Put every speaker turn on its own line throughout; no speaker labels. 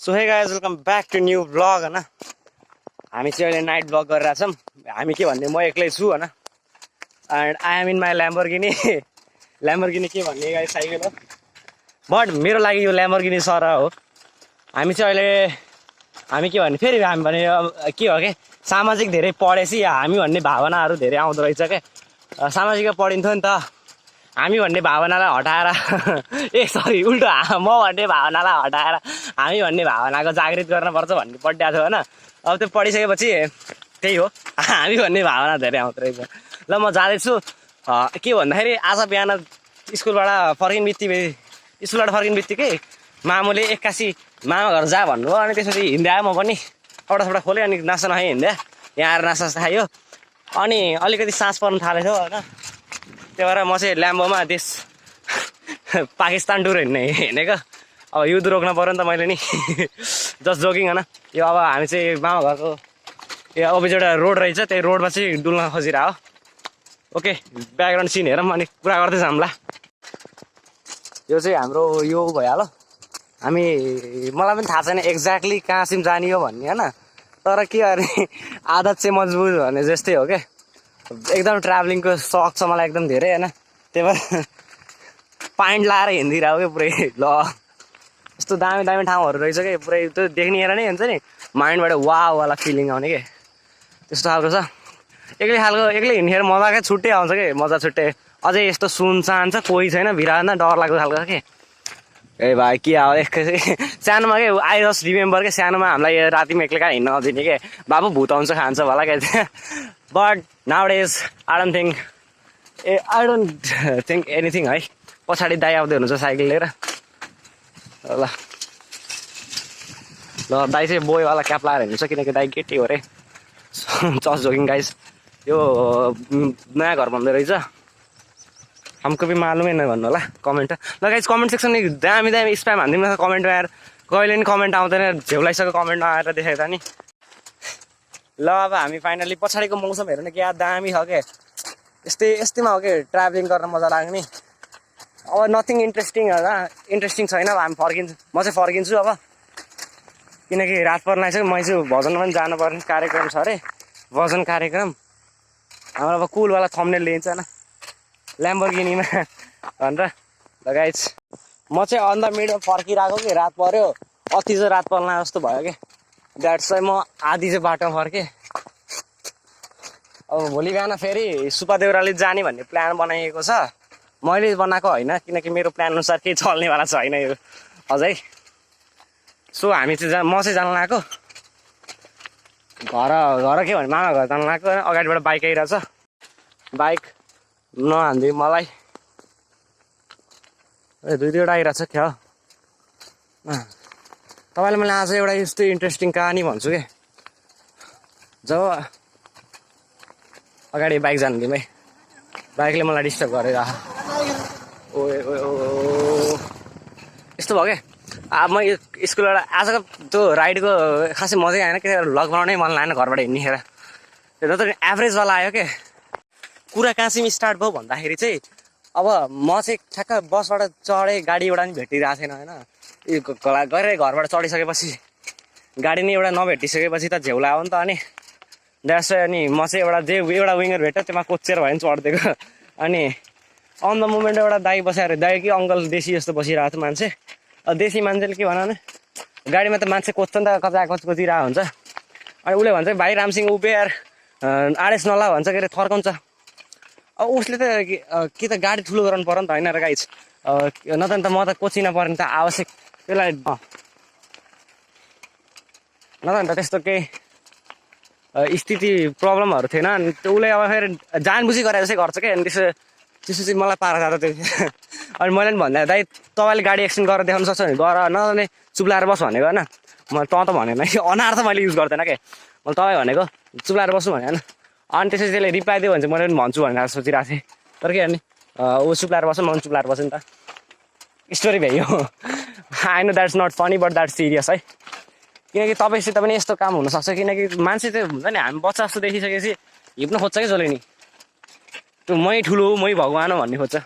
So hey guys welcome back to new blog होइन हामी चाहिँ अहिले नाइट ब्लग गरिरहेको छौँ हामी के भन्ने म एक्लै छु होइन and I am in my Lamborghini के भन्ने गाइज साइकल हो बट मेरो लागि यो ल्याम्बोर्गिनी सर हो हामी चाहिँ अहिले हामी के भन्ने फेरि हामी भने के हो कि सामाजिक धेरै पढेपछि हामी भन्ने भावनाहरू धेरै आउँदो रहेछ क्या सामाजिक पढिन्थ्यो नि त हामी भन्ने भावनालाई हटाएर ए सरी उल्टो म भन्ने भावनालाई हटाएर हामी भन्ने भावनाको जागृत गर्नुपर्छ भन्ने पढिरहेको थियो होइन अब त्यो पढिसकेपछि त्यही हो हामी भन्ने भावना धेरै आउँदो रहेछ ल म जाँदैछु के भन्दाखेरि आज बिहान स्कुलबाट फर्किने बित्तिकै मामुले 81 मामा घर जा भन्नुभयो अनि त्यसपछि हिँड्दै आयो म पनि एउटा खोलेँ अनि नास्ता नखाइ हिँड्दै यहाँ आएर नास्ता खायो अनि अलिकति सास पर्नु थालेको थियो होइन त्यही भएर म चाहिँ ल्याम्बोमा देश पाकिस्तान टुर हिँडेको अब युद्ध रोक्न पऱ्यो नि त मैले नि जस्ट जोकिङ होइन यो अब हामी चाहिँ मामा घरको यो अपोजिट एउटा रोड रहेछ त्यही रोडमा चाहिँ डुल्न खोजिरह ओके ब्याकग्राउन्ड सिन हेरौँ अनि कुरा गर्दै जाउँला यो चाहिँ हाम्रो यो भइहाल्यो हामी मलाई पनि थाहा छैन एक्ज्याक्टली कहाँसिम जाने हो भन्ने होइन तर के अरे आदत चाहिँ मजबुत भने जस्तै हो क्या एकदम ट्राभलिङको सक छ मलाई एकदम धेरै होइन त्यही भएर पाइन्ट लाएर हिँडिरहेको क्या पुरै ल यस्तो दामी दामी ठाउँहरू रहेछ क्या पुरै त्यो देख्ने नै हुन्छ नि माइन्डबाट वाला फिलिङ आउने क्या त्यस्तो खालको छ एक्लै हिँडेर मजाकै छुट्टै आउँछ कि मजा छुट्टै अझै यस्तो सुनसान छ कोही छैन भिरान्दा डर लाग्दो खालको के ए भाइ के अब एकैछिन सानोमा के आई जस्ट रिमेम्बर क्या सानोमा हामीलाई रातिमा एक्लै कहाँ हिँड्न नदिने के बाबु भूत आउँछ खान्छ होला क्या but now days I don't think anything है पछाडि दाइ आउँदै हुनुहुन्छ साइकल लिएर ल दाइ चाहिँ बोयवाला क्याप लाएर हिँड्छ किनकि दाइ केटी हो अरे चस जोगिङ गाइस यो नयाँ घर भन्दै रहेछ हमको भी मालुमै नै भन्नु होला कमेन्ट ल गाइस कमेन्ट सेक्सन नि दामी स्प्याम हान्दिनु न कमेन्टमा आएर कहिले नि कमेन्ट आउँदैन झेउलाइसक्यो कमेन्ट नआएर देखेको त नि ल अब हामी फाइनली पछाडिको मौसम हेर्नु क्या दामी छ क्या यस्तैमा हो कि ट्राभलिङ गर्न मजा लाग्ने अब नथिङ इन्ट्रेस्टिङ छैन अब हामी म चाहिँ फर्किन्छु अब किनकि रात पर्न आइसक्यो मैले चाहिँ भजनमा पनि जानुपर्ने कार्यक्रम छ अरे भजन कार्यक्रम हाम्रो अब कुलवाला थम्बनेल लिन्छ होइन ल्याम्बोर्गिनीमा भनेर लगाइछ म चाहिँ अन द मिडमा फर्किरहेको कि रात पर्यो अति चाहिँ रात पर्ला जस्तो भयो कि द्याट्स वाइ म आधी चाहिँ बाटोमा फर्केँ अब भोलि बिहान फेरि सुपा देउराली जाने भन्ने प्लान बनाइएको छ मैले बनाएको होइन किनकि मेरो प्लान अनुसार केही चल्नेवाला छैन यो अझै सो हामी चाहिँ म चाहिँ जान लागेको घर के भने मामा घर जान लागेको अगाडिबाट बाइक आइरहेछ बाइक नहान्दै मलाई दुईवटा आइरहेछ क्या तपाईँलाई मैले आज एउटा यस्तो इन्ट्रेस्टिङ कहानी भन्छु क्या जब अगाडि बाइक जान्थ्यौँ है बाइकले मलाई डिस्टर्ब गरेर ओ यस्तो भयो क्या अब म स्कुलबाट आजको त्यो राइडको खासै मजै आएन कि भ्लग बनाउनै मन लागेन घरबाट हिँड्नेखेर त्यो त एभरेजवाला आयो क्या कुरा कहाँसिम स्टार्ट भयो भन्दाखेरि चाहिँ अब म चाहिँ ठ्याक्क बसबाट चढेँ गाडी एउटा पनि भेटिरहेको थिएन होइन गएर घरबाट चढिसकेपछि गाडी नै एउटा नभेटिसकेपछि त झेउला हो नि त अनि द्याट्स अनि म चाहिँ एउटा विङ्गर भेट्यो त्यसमा कोचेर भयो भने चढिदिएको अनि अन द मुमेन्ट एउटा दाइ बसेर दाइ कि अङ्कल देशी जस्तो बसिरहेको थियो मान्छे देशी मान्छेले के भन भने गाडीमा त मान्छे कोच्छ नि त कोचिरहेको हुन्छ अनि उसले भन्छ भाइ रामसिंह उभिएर आडेस नला भन्छ के अरे थर्काउँछ अब उसले त कि त गाडी ठुलो गराउनु पर्यो नि त होइन र गाइज नत्र त म त कोचिन पर्ने त आवश्यक त्यसलाई नत्र नि त त्यस्तो केही स्थिति प्रब्लमहरू थिएन अनि उसले अब फेरि जानबुझी गरेर जस्तै गर्छ क्या अनि त्यसो चाहिँ मलाई पारा जाँदा त्यो अनि मैले पनि भन्दा दाइ तपाईँले गाडी एक्सिडेन्ट गरेर देखाउनु सक्छ भने गर नजाने चुप्लाएर बस भनेको होइन मैले त भनेन अनार त मैले युज गर्दैन क्या मैले तपाईँ भनेको चुप्लाएर बस्नु भने होइन अनि त्यसपछि त्यसले रिप्लाई दियो भने चाहिँ मैले पनि भन्छु भनेर सोचिरहेको थिएँ तर के गर्ने ऊ चुप्लाएर बस्छ म पनि चुप्लाएर बस्छु नि त स्टोरी भ्याइयो I know that's not funny but that's serious है किनकि तपाईँसित पनि यस्तो काम हुनसक्छ किनकि मान्छे चाहिँ हुन्छ नि हामी बच्चा जस्तो देखिसकेपछि हिप्न खोज्छ कि जसले नि त्यो मै ठुलो मै भगवान हो भन्ने खोज्छ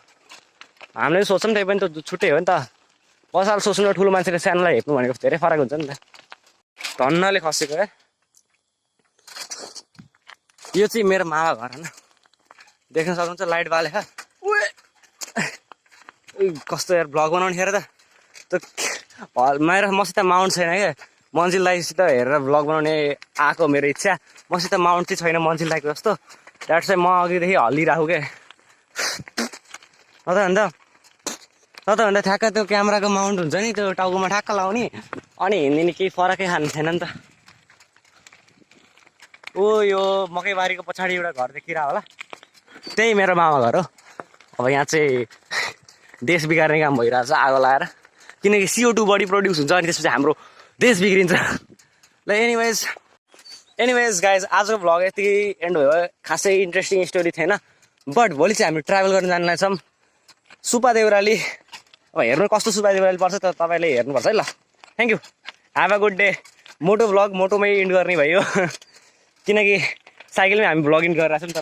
हामीले सोच्छौँ त्यही पनि त छुट्टै हो नि त पसाल सोच्नु र ठुलो मान्छेले सानोलाई हेप्नु भनेको धेरै फरक हुन्छ नि त। धन्नले खसेको यार। यो चाहिँ मेरो मामा घर होइन, देख्न सक्नुहुन्छ लाइट बालेको कस्तो यार भ्लग बनाउने हेर त। मेरो मसित माउन्ट छैन क्या, मन्जिल दाइसित हेरेर भ्लग बनाउने आएको मेरो इच्छा। मसित माउन्ट चाहिँ छैन मन्जिल दाइको जस्तो, द्याट्स चाहिँ म अघिदेखि हल्लिरहेको क्या। न त भन्दा ठ्याक्क त्यो क्यामेराको माउन्ट हुन्छ नि त्यो टाउकोमा ठ्याक्क लाउने अनि हिँड्ने केही फरकै खानु छैन नि त। ओ यो मकैबारीको पछाडि एउटा घर देखिरह होला, त्यही मेरो मामा घर हो। अब यहाँ चाहिँ देश बिगार्ने काम भइरहेछ आगो लगाएर, किनकि CO2 बढी प्रड्युस हुन्छ अनि त्यसपछि हाम्रो देश बिग्रिन्छ। ल एनिवेज गाइज आजको भ्लग यतिकै एन्ड भयो। खासै इन्ट्रेस्टिङ स्टोरी थिएन, बट भोलि चाहिँ हामी ट्राभल गर्न जानेछौँ सुपा देउराली। अब हेर्नु कस्तो सुपा देउराली पर्छ त तपाईँले हेर्नुपर्छ है। ल thank you, have a good day. मोटो भ्लग मोटोमै इन्ड गर्ने भयो किनकि साइकलमै हामी भ्लगिङ गरिरहेछौँ।